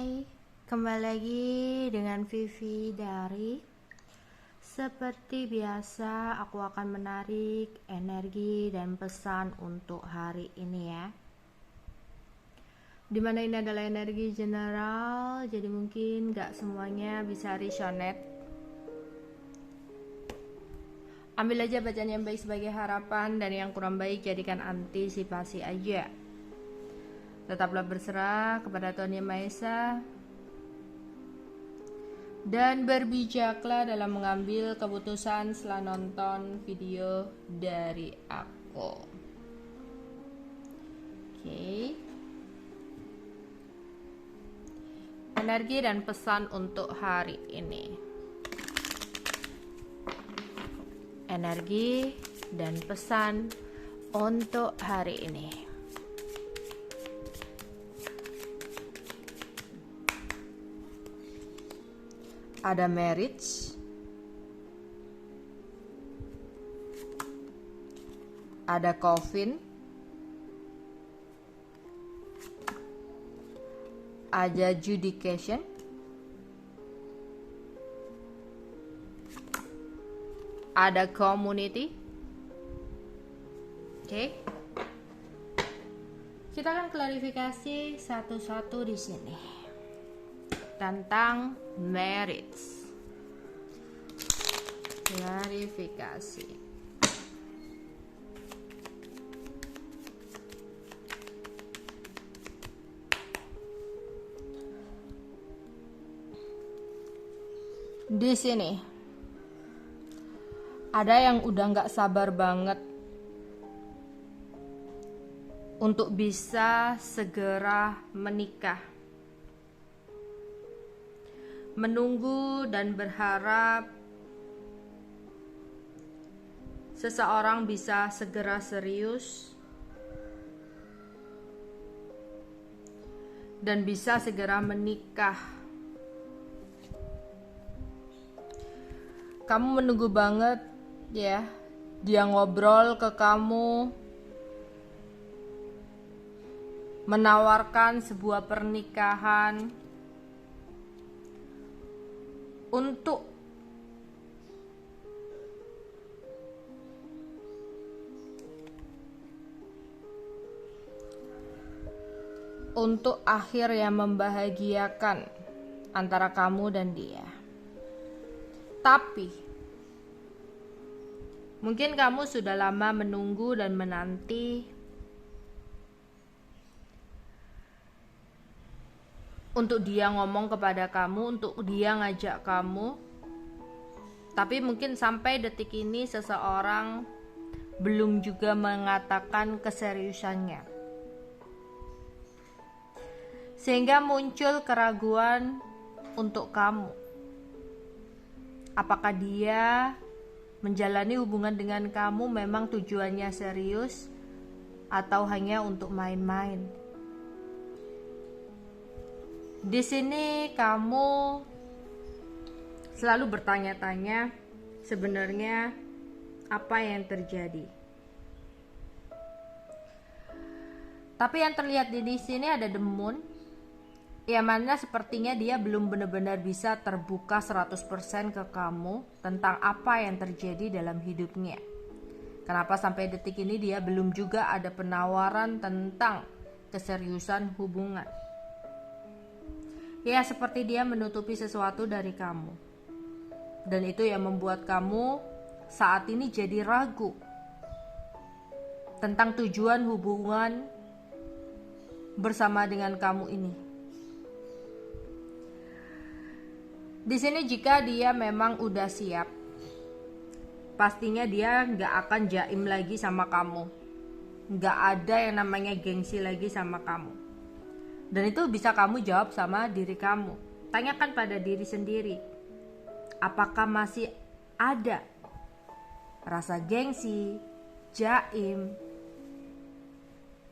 Hai, kembali lagi dengan Vivi dari Seperti biasa aku akan menarik energi dan pesan untuk hari ini ya. Dimana ini adalah energi general, jadi mungkin gak semuanya bisa resonate. Ambil aja bacaan yang baik sebagai harapan dan yang kurang baik jadikan antisipasi aja. Tetaplah berserah kepada Tuhan Yang Maha Esa dan berbijaklah dalam mengambil keputusan setelah nonton video dari aku. Oke. Energi dan pesan untuk hari ini. Energi dan pesan untuk hari ini. Ada marriage, ada coffin, ada judication, ada community. Oke. Kita akan klarifikasi satu-satu di sini tentang marriage. Klarifikasi. Di sini ada yang udah nggak sabar banget untuk bisa segera menikah. Menunggu dan berharap seseorang bisa segera serius dan bisa segera menikah. Kamu menunggu banget ya, dia ngobrol ke kamu, menawarkan sebuah pernikahan untuk akhir yang membahagiakan antara kamu dan dia. Tapi mungkin kamu sudah lama menunggu dan menanti untuk dia ngomong kepada kamu, untuk dia ngajak kamu. Tapi mungkin sampai detik ini seseorang belum juga mengatakan keseriusannya. Sehingga muncul keraguan untuk kamu. Apakah dia menjalani hubungan dengan kamu memang tujuannya serius atau hanya untuk main-main? Di sini kamu selalu bertanya-tanya sebenarnya apa yang terjadi. Tapi yang terlihat di sini ada the moon, yang mana sepertinya dia belum benar-benar bisa terbuka 100% ke kamu tentang apa yang terjadi dalam hidupnya. Kenapa sampai detik ini dia belum juga ada penawaran tentang keseriusan hubungan. Ya, seperti dia menutupi sesuatu dari kamu. Dan itu yang membuat kamu saat ini jadi ragu tentang tujuan hubungan bersama dengan kamu ini. Di sini jika dia memang udah siap, pastinya dia gak akan jaim lagi sama kamu. Gak ada yang namanya gengsi lagi sama kamu. Dan itu bisa kamu jawab sama diri kamu. Tanyakan pada diri sendiri, apakah masih ada rasa gengsi, jaim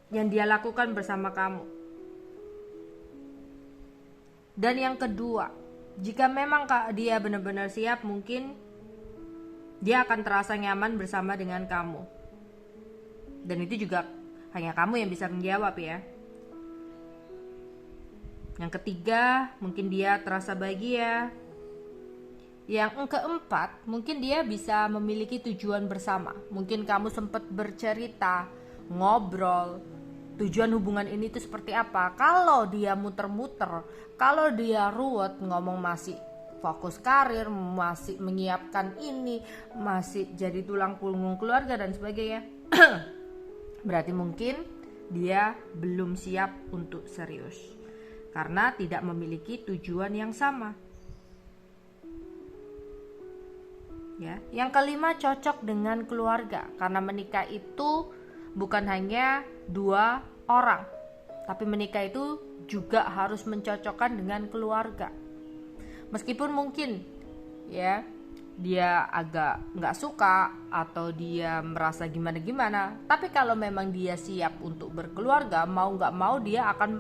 yang dia lakukan bersama kamu. Dan yang kedua, jika memang dia benar-benar siap, mungkin dia akan terasa nyaman bersama dengan kamu. Dan itu juga hanya kamu yang bisa menjawab ya. Yang ketiga, mungkin dia terasa bahagia. Yang keempat, mungkin dia bisa memiliki tujuan bersama. Mungkin kamu sempat bercerita, ngobrol, tujuan hubungan ini tuh seperti apa. Kalau dia muter-muter, kalau dia ruwet, ngomong masih fokus karir, masih menyiapkan ini, masih jadi tulang punggung keluarga dan sebagainya, berarti mungkin dia belum siap untuk serius karena tidak memiliki tujuan yang sama. Ya, yang kelima, cocok dengan keluarga, karena menikah itu bukan hanya 2 orang, tapi menikah itu juga harus mencocokkan dengan keluarga. Meskipun mungkin ya dia agak nggak suka atau dia merasa gimana-gimana, tapi kalau memang dia siap untuk berkeluarga, mau nggak mau dia akan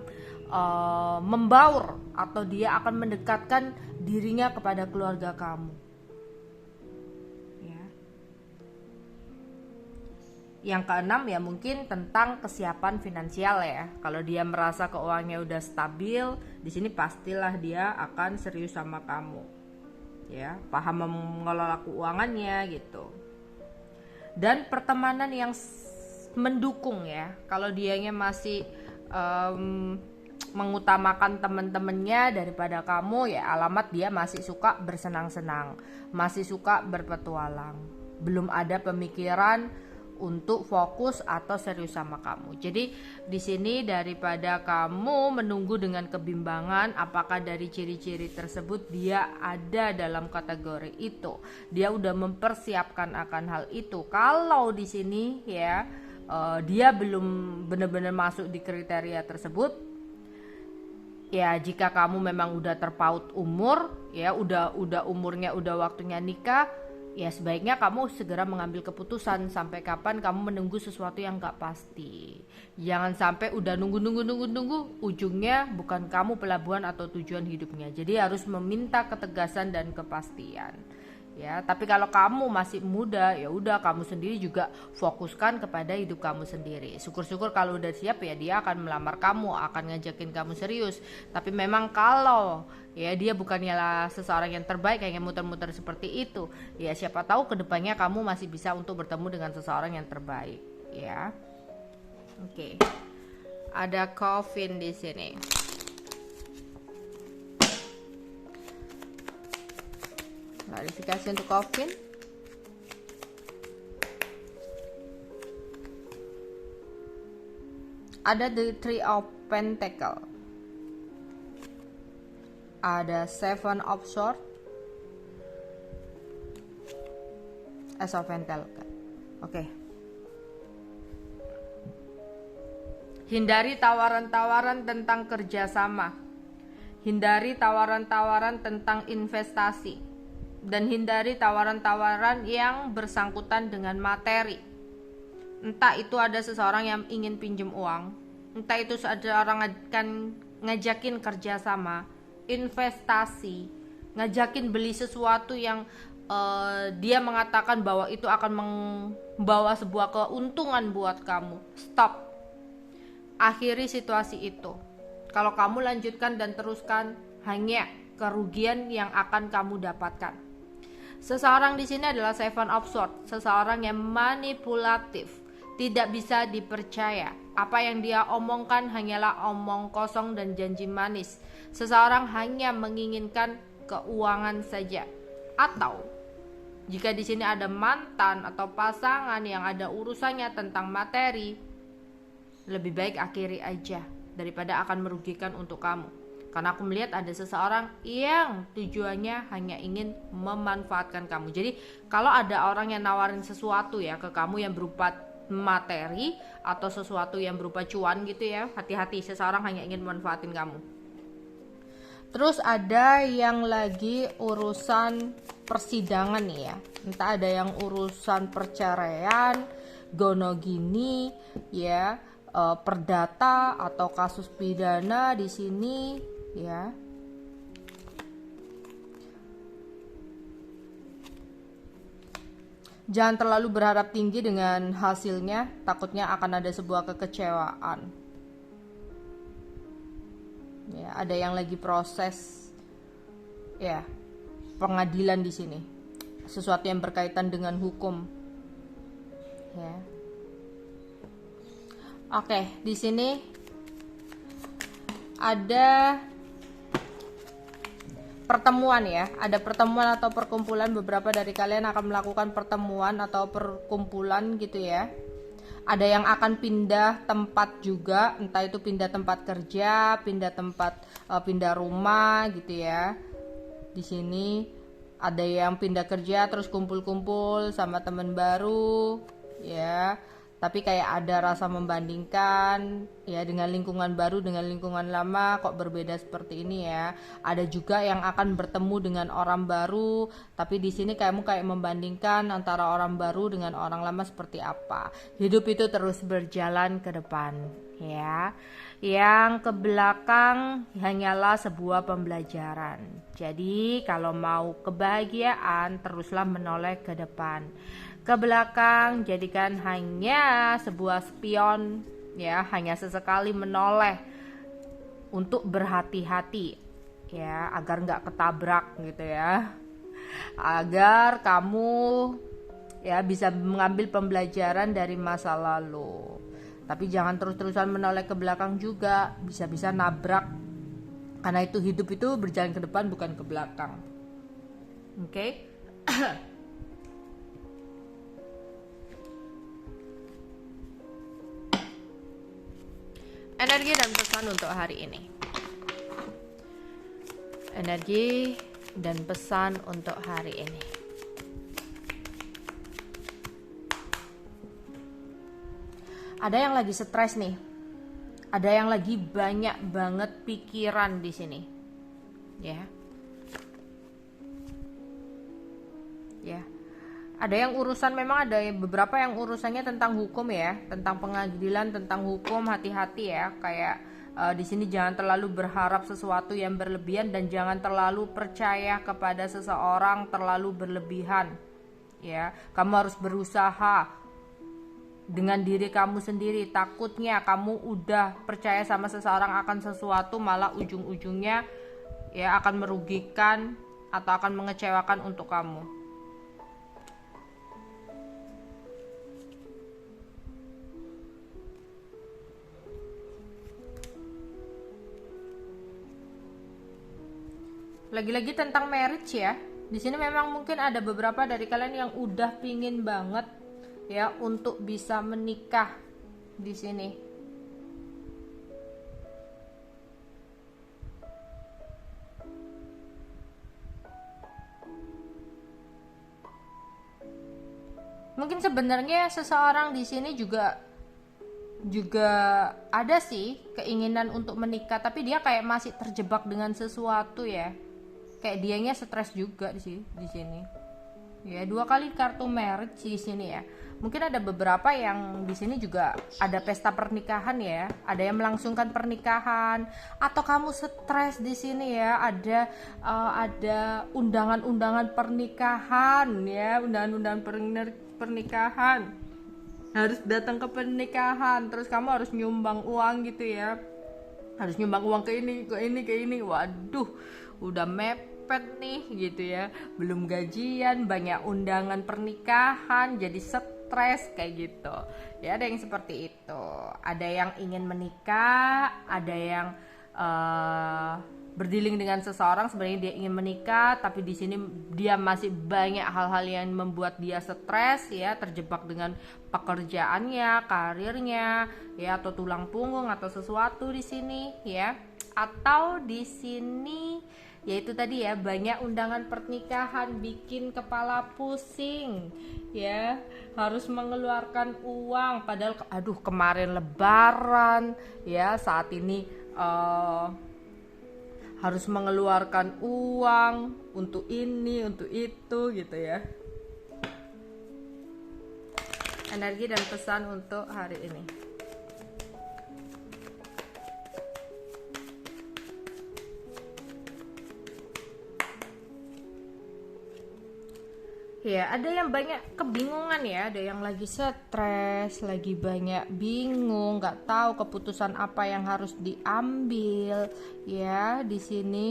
membaur atau dia akan mendekatkan dirinya kepada keluarga kamu. Yang keenam ya mungkin tentang kesiapan finansial ya. Kalau dia merasa keuangannya udah stabil, di sini pastilah dia akan serius sama kamu. Ya, paham mengelola keuangannya gitu. Dan pertemanan yang mendukung ya. Kalau dianya masih mengutamakan teman-temannya daripada kamu, ya alamat dia masih suka bersenang-senang, masih suka berpetualang. Belum ada pemikiran untuk fokus atau serius sama kamu. Jadi di sini daripada kamu menunggu dengan kebimbangan apakah dari ciri-ciri tersebut dia ada dalam kategori itu, dia udah mempersiapkan akan hal itu. Kalau di sini ya dia belum benar-benar masuk di kriteria tersebut, ya jika kamu memang udah terpaut umur, ya udah umurnya udah waktunya nikah, ya sebaiknya kamu segera mengambil keputusan. Sampai kapan kamu menunggu sesuatu yang gak pasti. Jangan sampai udah nunggu, ujungnya bukan kamu pelabuhan atau tujuan hidupnya. Jadi harus meminta ketegasan dan kepastian. Ya, tapi kalau kamu masih muda, ya udah kamu sendiri juga fokuskan kepada hidup kamu sendiri. Syukur-syukur kalau udah siap ya dia akan melamar kamu, akan ngajakin kamu serius. Tapi memang kalau ya dia bukannya lah seseorang yang terbaik, kayak muter-muter seperti itu, ya siapa tahu kedepannya kamu masih bisa untuk bertemu dengan seseorang yang terbaik. Ya, oke. Ada Coffin di sini. Klarifikasi untuk Coffin. Ada the Three of Pentacle, ada Seven of Swords, Ace of Pentacle. Oke. Hindari tawaran-tawaran tentang kerjasama, hindari tawaran-tawaran tentang investasi, dan hindari tawaran-tawaran yang bersangkutan dengan materi. Entah itu ada seseorang yang ingin pinjam uang, entah itu ada orang akan ngajakin kerjasama, investasi, ngajakin beli sesuatu yang dia mengatakan bahwa itu akan membawa sebuah keuntungan buat kamu. Stop. Akhiri situasi itu. Kalau kamu lanjutkan dan teruskan, hanya kerugian yang akan kamu dapatkan. Seseorang di sini adalah Seven of Swords, seseorang yang manipulatif, tidak bisa dipercaya. Apa yang dia omongkan hanyalah omong kosong dan janji manis. Seseorang hanya menginginkan keuangan saja. Atau jika di sini ada mantan atau pasangan yang ada urusannya tentang materi, lebih baik akhiri aja daripada akan merugikan untuk kamu. Karena aku melihat ada seseorang yang tujuannya hanya ingin memanfaatkan kamu. Jadi kalau ada orang yang nawarin sesuatu ya ke kamu yang berupa materi atau sesuatu yang berupa cuan gitu ya, hati-hati, seseorang hanya ingin memanfaatin kamu. Terus ada yang lagi urusan persidangan nih ya. Entah ada yang urusan perceraian, gonogini ya, perdata atau kasus pidana di sini ya. Jangan terlalu berharap tinggi dengan hasilnya, takutnya akan ada sebuah kekecewaan. Ya, ada yang lagi proses ya pengadilan di sini. Sesuatu yang berkaitan dengan hukum. Ya. Oke, di sini ada pertemuan ya, ada pertemuan atau perkumpulan. Beberapa dari kalian akan melakukan pertemuan atau perkumpulan gitu ya. Ada yang akan pindah tempat juga, entah itu pindah tempat kerja, pindah tempat, pindah rumah gitu ya. Di sini ada yang pindah kerja terus kumpul-kumpul sama teman baru ya. Tapi kayak ada rasa membandingkan ya, dengan lingkungan baru dengan lingkungan lama kok berbeda seperti ini ya. Ada juga yang akan bertemu dengan orang baru, tapi di sini kamu kayak membandingkan antara orang baru dengan orang lama seperti apa. Hidup itu terus berjalan ke depan ya. Yang ke belakang hanyalah sebuah pembelajaran. Jadi kalau mau kebahagiaan teruslah menoleh ke depan. Ke belakang jadikan hanya sebuah spion ya, hanya sesekali menoleh untuk berhati-hati ya, agar nggak ketabrak gitu ya, agar kamu ya bisa mengambil pembelajaran dari masa lalu. Tapi jangan terus-terusan menoleh ke belakang juga, bisa-bisa nabrak, karena itu hidup itu berjalan ke depan bukan ke belakang. Oke? Energi dan pesan untuk hari ini. Energi dan pesan untuk hari ini. Ada yang lagi stres nih. Ada yang lagi banyak banget pikiran di sini. Ya. Ya. Ada yang urusan, memang ada beberapa yang urusannya tentang hukum ya, tentang pengadilan, tentang hukum. Hati-hati ya, kayak di sini jangan terlalu berharap sesuatu yang berlebihan dan jangan terlalu percaya kepada seseorang terlalu berlebihan. Ya, kamu harus berusaha dengan diri kamu sendiri. Takutnya kamu udah percaya sama seseorang akan sesuatu, malah ujung-ujungnya ya akan merugikan atau akan mengecewakan untuk kamu. Lagi-lagi tentang marriage ya. Di sini memang mungkin ada beberapa dari kalian yang udah pingin banget ya untuk bisa menikah di sini. Mungkin sebenarnya seseorang di sini juga ada sih keinginan untuk menikah, tapi dia kayak masih terjebak dengan sesuatu ya. Kayak dianya stres juga di sini. Ya, 2 kali kartu marriage di sini ya. Mungkin ada beberapa yang di sini juga ada pesta pernikahan ya. Ada yang melangsungkan pernikahan atau kamu stres di sini ya. Ada undangan-undangan pernikahan ya, undangan-undangan pernikahan. Harus datang ke pernikahan, terus kamu harus nyumbang uang gitu ya. Harus nyumbang uang ke ini. Waduh, udah mepet nih gitu ya, belum gajian, banyak undangan pernikahan, jadi stres kayak gitu ya. Ada yang seperti itu, ada yang ingin menikah, ada yang berdealing dengan seseorang, sebenarnya dia ingin menikah tapi di sini dia masih banyak hal-hal yang membuat dia stres ya, terjebak dengan pekerjaannya, karirnya ya, atau tulang punggung atau sesuatu di sini ya. Atau di sini yaitu tadi ya, banyak undangan pernikahan bikin kepala pusing ya, harus mengeluarkan uang padahal kemarin lebaran ya, saat ini harus mengeluarkan uang untuk ini, untuk itu gitu ya. Energi dan pesan untuk hari ini. Ya, ada yang banyak kebingungan ya, ada yang lagi stres, lagi banyak bingung, nggak tahu keputusan apa yang harus diambil ya di sini.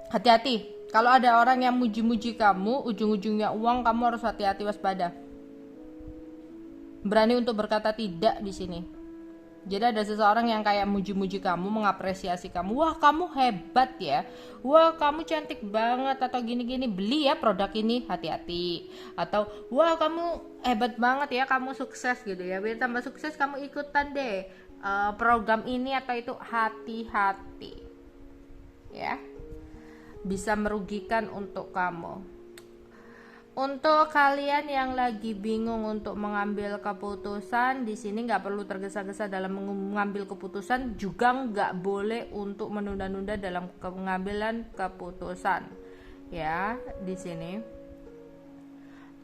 Hati-hati, kalau ada orang yang muji-muji kamu, ujung-ujungnya uang, kamu harus hati-hati, waspada. Berani untuk berkata tidak di sini. Jadi ada seseorang yang kayak muji-muji kamu, mengapresiasi kamu. Wah, kamu hebat ya. Wah, kamu cantik banget atau gini-gini. Beli ya produk ini, hati-hati. Atau wah, kamu hebat banget ya, kamu sukses gitu ya. Biar tambah sukses kamu ikutan deh program ini atau itu, hati-hati. Ya. Bisa merugikan untuk kamu. Untuk kalian yang lagi bingung untuk mengambil keputusan, di sini nggak perlu tergesa-gesa dalam mengambil keputusan, juga nggak boleh untuk menunda-nunda dalam pengambilan keputusan. Ya, di sini.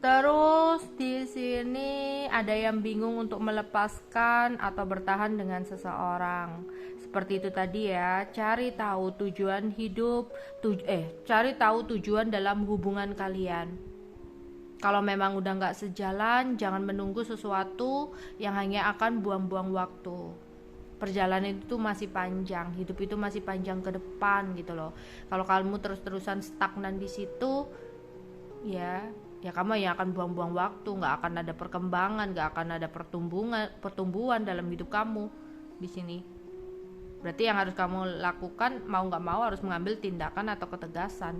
Terus di sini ada yang bingung untuk melepaskan atau bertahan dengan seseorang. Seperti itu tadi ya, cari tahu tujuan hidup, cari tahu tujuan dalam hubungan kalian. Kalau memang udah nggak sejalan, jangan menunggu sesuatu yang hanya akan buang-buang waktu. Perjalanan itu masih panjang, hidup itu masih panjang ke depan gitu loh. Kalau kamu terus-terusan stagnan di situ, ya kamu yang akan buang-buang waktu, nggak akan ada perkembangan, nggak akan ada pertumbuhan dalam hidup kamu di sini. Berarti yang harus kamu lakukan, mau nggak mau harus mengambil tindakan atau ketegasan.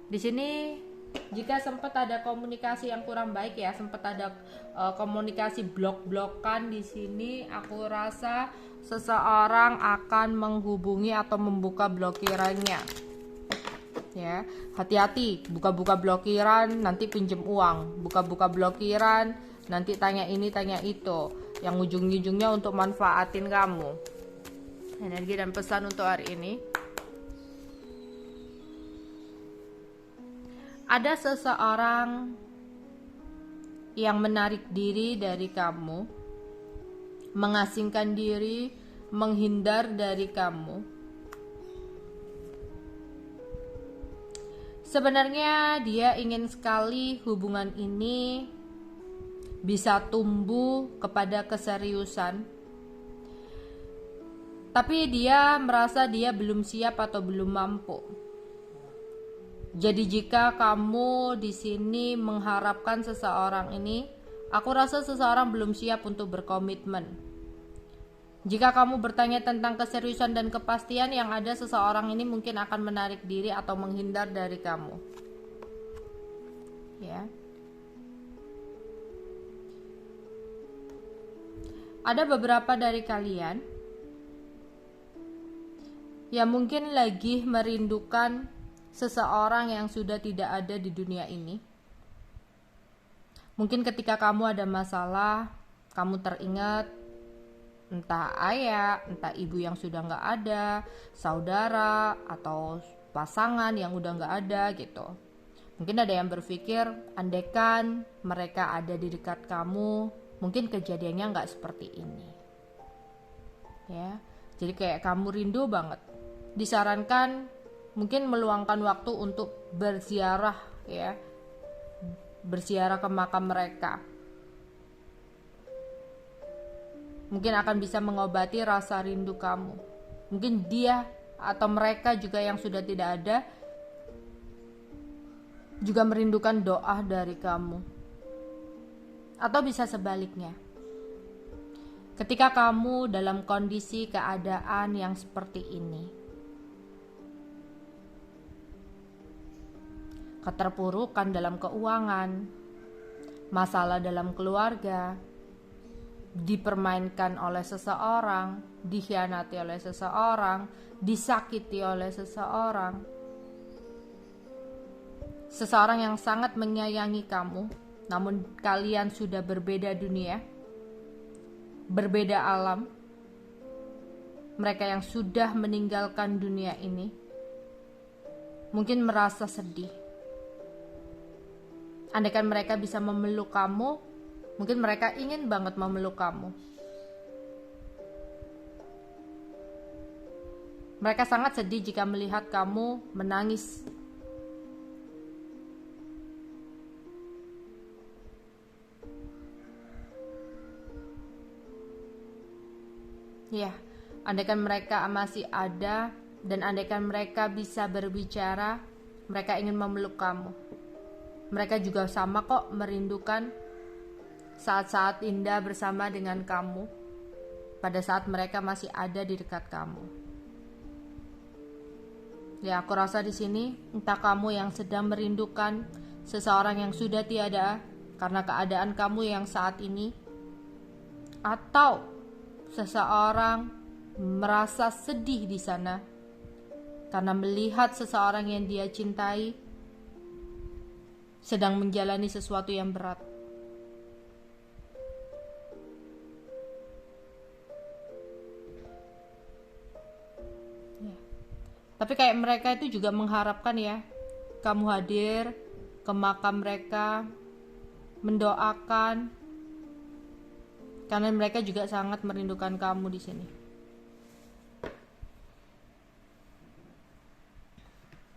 Di sini jika sempat ada komunikasi yang kurang baik ya, sempat ada komunikasi blok-blokan di sini, aku rasa seseorang akan menghubungi atau membuka blokirannya. Ya, hati-hati, buka-buka blokiran nanti pinjem uang, buka-buka blokiran nanti tanya ini tanya itu, yang ujung-ujungnya untuk manfaatin kamu. Energi dan pesan untuk hari ini. Ada seseorang yang menarik diri dari kamu, mengasingkan diri, menghindar dari kamu. Sebenarnya dia ingin sekali hubungan ini bisa tumbuh kepada keseriusan, tapi dia merasa dia belum siap atau belum mampu. Jadi jika kamu di sini mengharapkan seseorang ini, aku rasa seseorang belum siap untuk berkomitmen. Jika kamu bertanya tentang keseriusan dan kepastian, yang ada seseorang ini mungkin akan menarik diri atau menghindar dari kamu. Ya. Ada beberapa dari kalian yang mungkin lagi merindukan seseorang yang sudah tidak ada di dunia ini. Mungkin ketika kamu ada masalah, kamu teringat entah ayah, entah ibu yang sudah nggak ada, saudara atau pasangan yang udah nggak ada gitu. Mungkin ada yang berpikir, andaikan mereka ada di dekat kamu, mungkin kejadiannya nggak seperti ini. Ya, jadi kayak kamu rindu banget. Disarankan mungkin meluangkan waktu untuk berziarah ya, berziarah ke makam mereka. Mungkin akan bisa mengobati rasa rindu kamu. Mungkin dia atau mereka juga yang sudah tidak ada juga merindukan doa dari kamu. Atau bisa sebaliknya. Ketika kamu dalam kondisi keadaan yang seperti ini, keterpurukan dalam keuangan, masalah dalam keluarga, dipermainkan oleh seseorang, dikhianati oleh seseorang, disakiti oleh seseorang, seseorang yang sangat menyayangi kamu, namun kalian sudah berbeda dunia, berbeda alam. Mereka yang sudah meninggalkan dunia ini mungkin merasa sedih. Andaikan mereka bisa memeluk kamu, mungkin mereka ingin banget memeluk kamu. Mereka sangat sedih jika melihat kamu menangis. Ya, andaikan mereka masih ada dan andaikan mereka bisa berbicara, mereka ingin memeluk kamu. Mereka juga sama kok merindukan saat-saat indah bersama dengan kamu pada saat mereka masih ada di dekat kamu. Ya, aku rasa di sini entah kamu yang sedang merindukan seseorang yang sudah tiada karena keadaan kamu yang saat ini, atau seseorang merasa sedih di sana karena melihat seseorang yang dia cintai sedang menjalani sesuatu yang berat. Ya. Tapi kayak mereka itu juga mengharapkan ya, kamu hadir ke makam mereka, mendoakan, karena mereka juga sangat merindukan kamu di sini.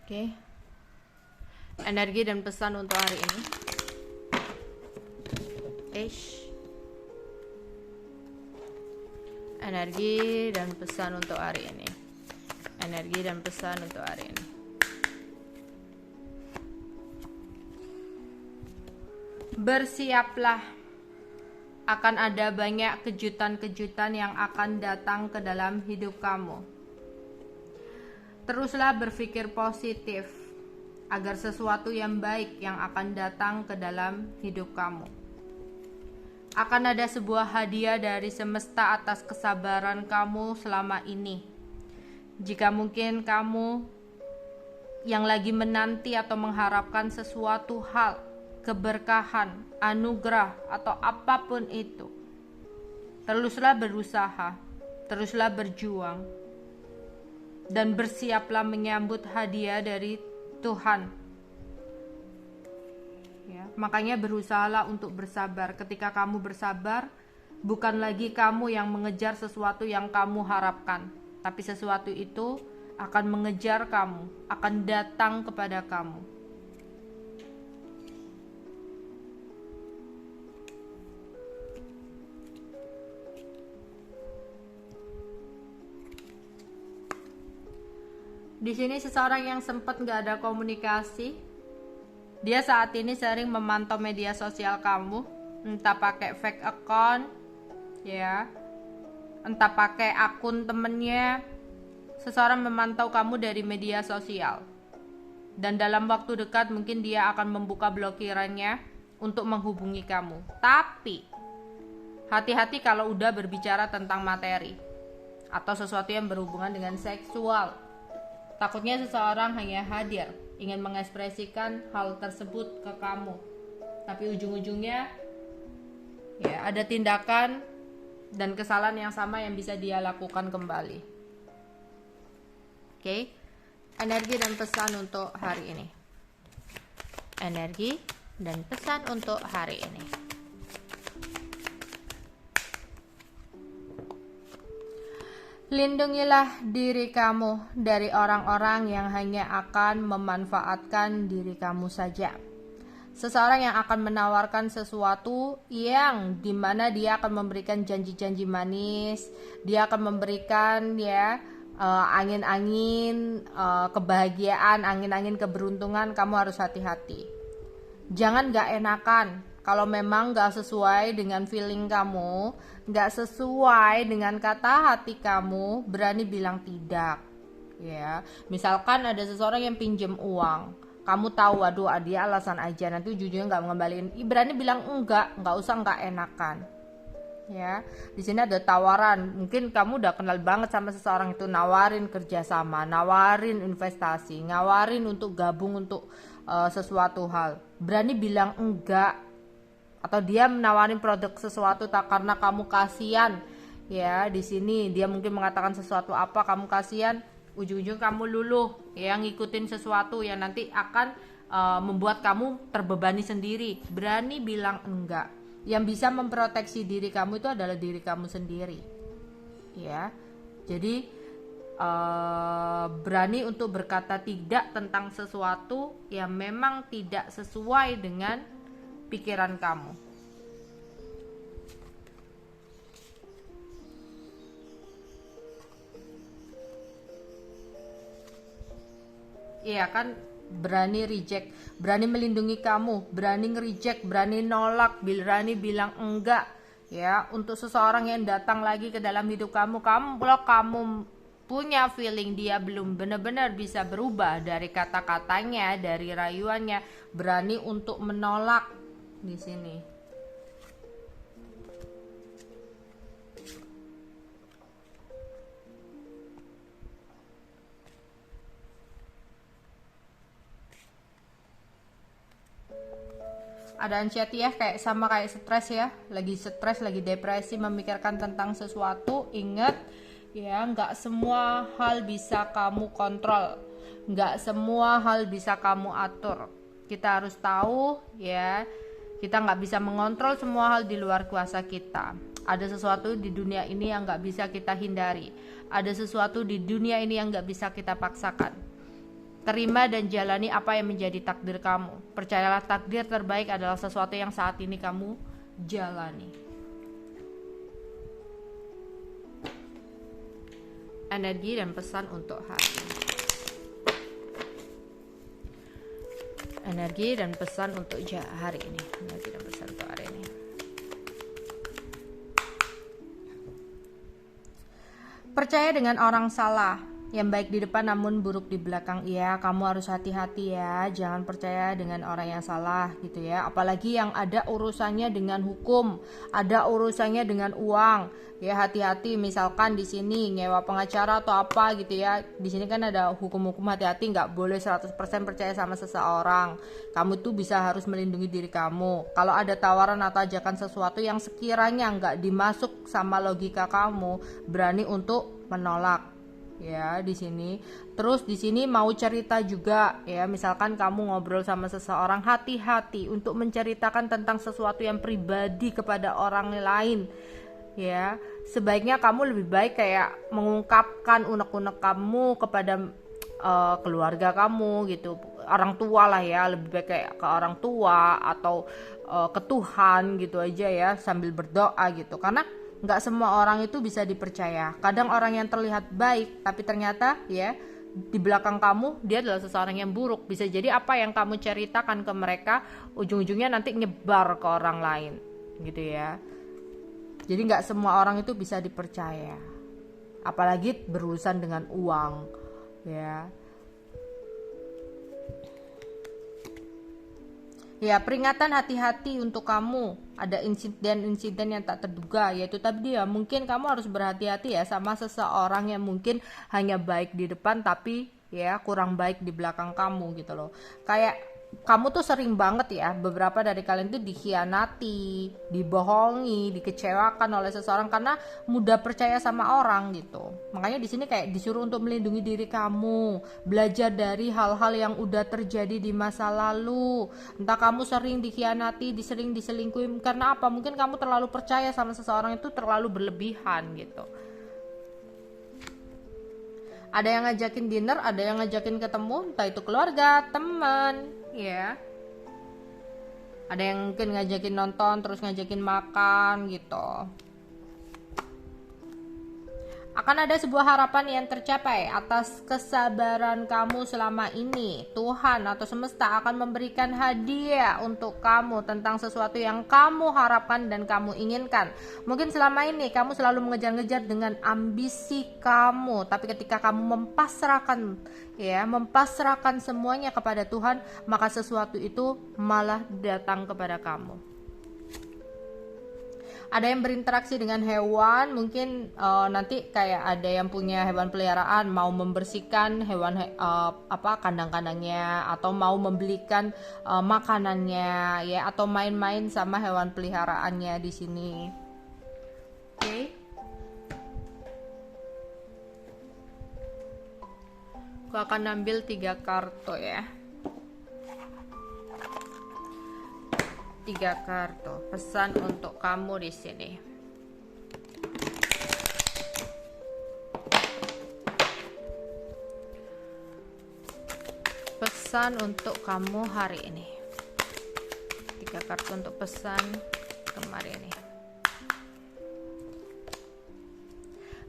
Oke. Energi dan pesan untuk hari ini. Energi dan pesan untuk hari ini. Energi dan pesan untuk hari ini. Bersiaplah, akan ada banyak kejutan-kejutan yang akan datang ke dalam hidup kamu. Teruslah berpikir positif agar sesuatu yang baik yang akan datang ke dalam hidup kamu. Akan ada sebuah hadiah dari semesta atas kesabaran kamu selama ini. Jika mungkin kamu yang lagi menanti atau mengharapkan sesuatu hal, keberkahan, anugerah, atau apapun itu, teruslah berusaha, teruslah berjuang, dan bersiaplah menyambut hadiah dari Tuhan. Ya, makanya berusahalah untuk bersabar. Ketika kamu bersabar, bukan lagi kamu yang mengejar sesuatu yang kamu harapkan, tapi sesuatu itu akan mengejar kamu, akan datang kepada kamu. Di sini seseorang yang sempat nggak ada komunikasi, dia saat ini sering memantau media sosial kamu, entah pakai fake account, ya, entah pakai akun temennya. Seseorang memantau kamu dari media sosial, dan dalam waktu dekat mungkin dia akan membuka blokirannya untuk menghubungi kamu. Tapi hati-hati kalau udah berbicara tentang materi atau sesuatu yang berhubungan dengan seksual. Takutnya seseorang hanya hadir, ingin mengekspresikan hal tersebut ke kamu, tapi ujung-ujungnya ya ada tindakan dan kesalahan yang sama yang bisa dia lakukan kembali. Oke. Energi dan pesan untuk hari ini. Energi dan pesan untuk hari ini. Lindungilah diri kamu dari orang-orang yang hanya akan memanfaatkan diri kamu saja. Seseorang yang akan menawarkan sesuatu yang dimana dia akan memberikan janji-janji manis, dia akan memberikan angin-angin kebahagiaan, angin-angin keberuntungan. Kamu harus hati-hati. Jangan gak enakan. Kalau memang gak sesuai dengan feeling kamu, gak sesuai dengan kata hati kamu, berani bilang tidak. Ya, misalkan ada seseorang yang pinjem uang, kamu tahu, waduh dia alasan aja, nanti ujungnya gak ngembaliin. Berani bilang enggak usah, gak enakan. Ya, di sini ada tawaran. Mungkin kamu udah kenal banget sama seseorang itu, nawarin kerjasama, nawarin investasi, nawarin untuk gabung untuk sesuatu hal. Berani bilang enggak. Atau dia menawarin produk sesuatu tak karena kamu kasihan, ya di sini dia mungkin mengatakan sesuatu apa, kamu kasihan, ujung-ujung kamu luluh, ya ngikutin sesuatu yang nanti akan membuat kamu terbebani sendiri. Berani bilang enggak. Yang bisa memproteksi diri kamu itu adalah diri kamu sendiri, ya. Jadi berani untuk berkata tidak tentang sesuatu yang memang tidak sesuai dengan pikiran kamu. Iya kan, berani reject, berani melindungi kamu, berani nge-reject, berani nolak, berani bilang enggak ya untuk seseorang yang datang lagi ke dalam hidup kamu. Kalau kamu punya feeling dia belum benar-benar bisa berubah dari kata-katanya, dari rayuannya, berani untuk menolak di sini. Ada anxiety ya, kayak sama kayak stres ya, lagi stres, lagi depresi, memikirkan tentang sesuatu. Ingat ya, nggak semua hal bisa kamu kontrol, nggak semua hal bisa kamu atur. Kita harus tahu ya, kita nggak bisa mengontrol semua hal di luar kuasa kita. Ada sesuatu di dunia ini yang nggak bisa kita hindari, ada sesuatu di dunia ini yang nggak bisa kita paksakan. Terima dan jalani apa yang menjadi takdir kamu. Percayalah, takdir terbaik adalah sesuatu yang saat ini kamu jalani. Energi dan pesan untuk hari ini. Energi dan pesan untuk hari ini. Energi dan pesan untuk hari ini. Percaya dengan orang salah, yang baik di depan namun buruk di belakang. Iya, kamu harus hati-hati ya, jangan percaya dengan orang yang salah gitu ya, apalagi yang ada urusannya dengan hukum, ada urusannya dengan uang ya. Hati-hati, misalkan di sini nyewa pengacara atau apa gitu ya, di sini kan ada hukum-hukum, hati-hati, nggak boleh 100% percaya sama seseorang. Kamu tuh bisa harus melindungi diri kamu. Kalau ada tawaran atau ajakan sesuatu yang sekiranya nggak dimasuk sama logika kamu, berani untuk menolak ya di sini. Terus di sini mau cerita juga ya, misalkan kamu ngobrol sama seseorang, hati-hati untuk menceritakan tentang sesuatu yang pribadi kepada orang lain ya. Sebaiknya kamu lebih baik kayak mengungkapkan unek-unek kamu kepada keluarga kamu gitu, orang tua lah ya, lebih baik kayak ke orang tua atau ke Tuhan gitu aja ya, sambil berdoa gitu. Karena nggak semua orang itu bisa dipercaya. Kadang orang yang terlihat baik tapi ternyata ya di belakang kamu dia adalah seseorang yang buruk. Bisa jadi apa yang kamu ceritakan ke mereka ujung-ujungnya nanti nyebar ke orang lain gitu ya. Jadi nggak semua orang itu bisa dipercaya, apalagi berurusan dengan uang ya. Ya, peringatan hati-hati untuk kamu. Ada insiden-insiden yang tak terduga, yaitu tadi ya, mungkin kamu harus berhati-hati ya sama seseorang yang mungkin hanya baik di depan tapi ya kurang baik di belakang kamu gitu loh. Kayak kamu tuh sering banget ya, beberapa dari kalian tuh dikhianati, dibohongi, dikecewakan oleh seseorang karena mudah percaya sama orang gitu. Makanya di sini kayak disuruh untuk melindungi diri kamu, belajar dari hal-hal yang udah terjadi di masa lalu. Entah kamu sering dikhianati, sering diselingkuhin karena apa? Mungkin kamu terlalu percaya sama seseorang itu terlalu berlebihan gitu. Ada yang ngajakin dinner, ada yang ngajakin ketemu, entah itu keluarga, teman, ya. Ada yang mungkin ngajakin nonton, terus ngajakin makan gitu. Akan ada sebuah harapan yang tercapai atas kesabaran kamu selama ini. Tuhan atau semesta akan memberikan hadiah untuk kamu tentang sesuatu yang kamu harapkan dan kamu inginkan. Mungkin selama ini kamu selalu mengejar-ngejar dengan ambisi kamu, tapi ketika kamu mempasrahkan semuanya kepada Tuhan, maka sesuatu itu malah datang kepada kamu. Ada yang berinteraksi dengan hewan, mungkin nanti kayak ada yang punya hewan peliharaan, mau membersihkan hewan kandang-kandangnya, atau mau membelikan makanannya ya, atau main-main sama hewan peliharaannya di sini. Oke. Aku akan ambil 3 kartu ya. 3 kartu pesan untuk kamu di sini. Pesan untuk kamu hari ini. 3 kartu untuk pesan kemarin ini.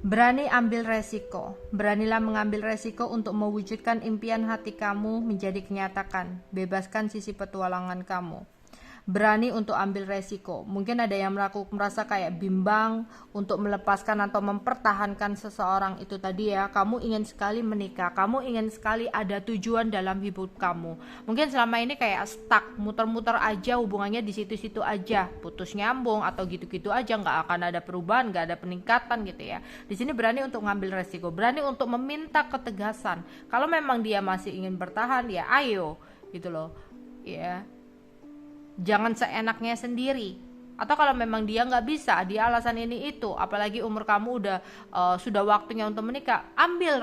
Berani ambil resiko. Beranilah mengambil resiko untuk mewujudkan impian hati kamu menjadi kenyataan. Bebaskan sisi petualangan kamu. Berani untuk ambil resiko. Mungkin ada yang merasa kayak bimbang untuk melepaskan atau mempertahankan seseorang itu tadi ya. Kamu ingin sekali menikah, kamu ingin sekali ada tujuan dalam hidup kamu. Mungkin selama ini kayak stuck, muter-muter aja, hubungannya di situ-situ aja, putus nyambung atau gitu-gitu aja, nggak akan ada perubahan, nggak ada peningkatan gitu ya. Di sini berani untuk ngambil resiko, berani untuk meminta ketegasan. Kalau memang dia masih ingin bertahan, ya ayo gitu loh, ya. Jangan seenaknya sendiri. Atau kalau memang dia nggak bisa, dia alasan ini itu, apalagi umur kamu udah sudah waktunya untuk menikah, ambil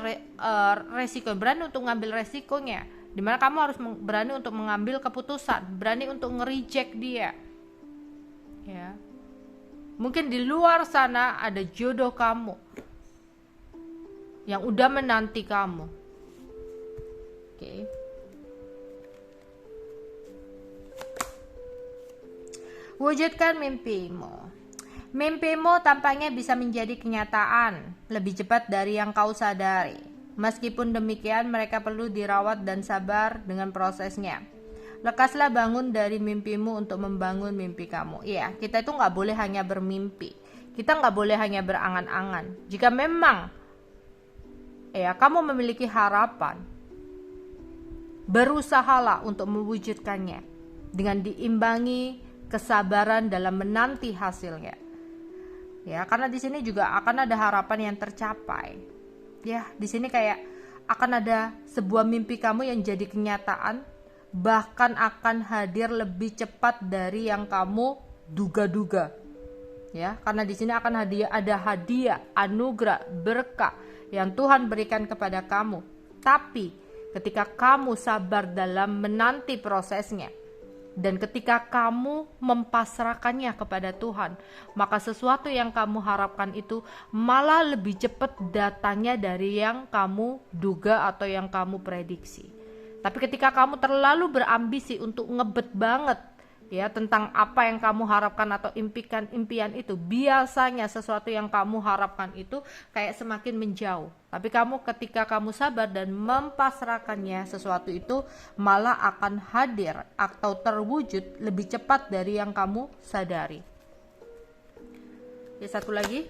resiko, berani untuk ngambil resikonya. Dimana kamu harus berani untuk mengambil keputusan, berani untuk nge-reject dia. Ya. Mungkin di luar sana ada jodoh kamu yang udah menanti kamu. Oke. Wujudkan mimpimu. Mimpimu tampaknya bisa menjadi kenyataan lebih cepat dari yang kau sadari. Meskipun demikian, mereka perlu dirawat dan sabar dengan prosesnya. Lekaslah bangun dari mimpimu untuk membangun mimpi kamu. Iya, kita itu nggak boleh hanya bermimpi. Kita nggak boleh hanya berangan-angan. Jika memang kamu memiliki harapan, berusahalah untuk mewujudkannya dengan diimbangi kesabaran dalam menanti hasilnya. Ya, karena di sini juga akan ada harapan yang tercapai. Ya, di sini kayak akan ada sebuah mimpi kamu yang jadi kenyataan, bahkan akan hadir lebih cepat dari yang kamu duga-duga. Ya, karena di sini akan ada hadiah, anugerah, berkah yang Tuhan berikan kepada kamu. Tapi ketika kamu sabar dalam menanti prosesnya, dan ketika kamu mempasrahkannya kepada Tuhan, maka sesuatu yang kamu harapkan itu malah lebih cepat datangnya dari yang kamu duga atau yang kamu prediksi. Tapi ketika kamu terlalu berambisi untuk ngebet banget ya tentang apa yang kamu harapkan atau impian itu, biasanya sesuatu yang kamu harapkan itu kayak semakin menjauh. Tapi ketika kamu sabar dan mempasrahkannya, sesuatu itu malah akan hadir atau terwujud lebih cepat dari yang kamu sadari. Ya, satu lagi.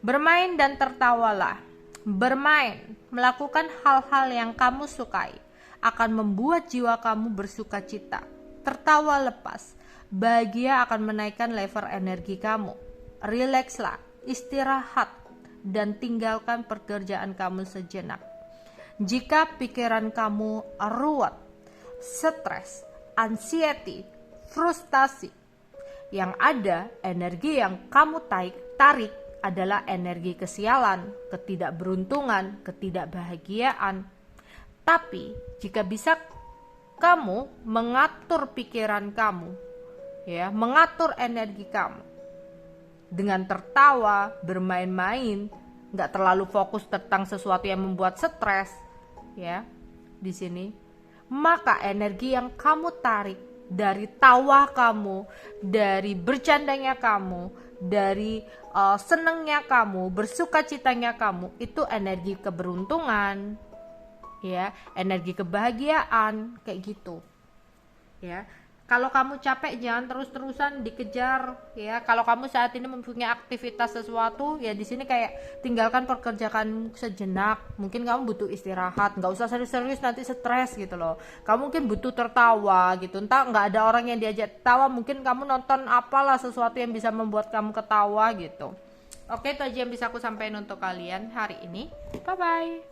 Bermain dan tertawalah. Bermain, melakukan hal-hal yang kamu sukai akan membuat jiwa kamu bersuka cita. Tertawa lepas, bahagia akan menaikkan level energi kamu. Rilekslah, istirahat, dan tinggalkan pekerjaan kamu sejenak. Jika pikiran kamu ruwet, stres, anxiety, frustasi, yang ada energi yang kamu tarik adalah energi kesialan, ketidakberuntungan, ketidakbahagiaan. Tapi jika bisa kamu mengatur pikiran kamu, ya, mengatur energi kamu dengan tertawa, bermain-main, nggak terlalu fokus tentang sesuatu yang membuat stres, ya, di sini, maka energi yang kamu tarik dari tawa kamu, dari bercandanya kamu, dari senengnya kamu, bersukacitanya kamu, itu energi keberuntungan, ya, energi kebahagiaan, kayak gitu. Ya, kalau kamu capek jangan terus-terusan dikejar, ya. Kalau kamu saat ini mempunyai aktivitas sesuatu, ya di sini kayak tinggalkan pekerjaan sejenak. Mungkin kamu butuh istirahat, nggak usah serius-serius nanti stres gitu loh. Kamu mungkin butuh tertawa gitu, entah nggak ada orang yang diajak tawa, mungkin kamu nonton apalah sesuatu yang bisa membuat kamu ketawa gitu. Oke, itu aja yang bisa aku sampaikan untuk kalian hari ini. Bye bye.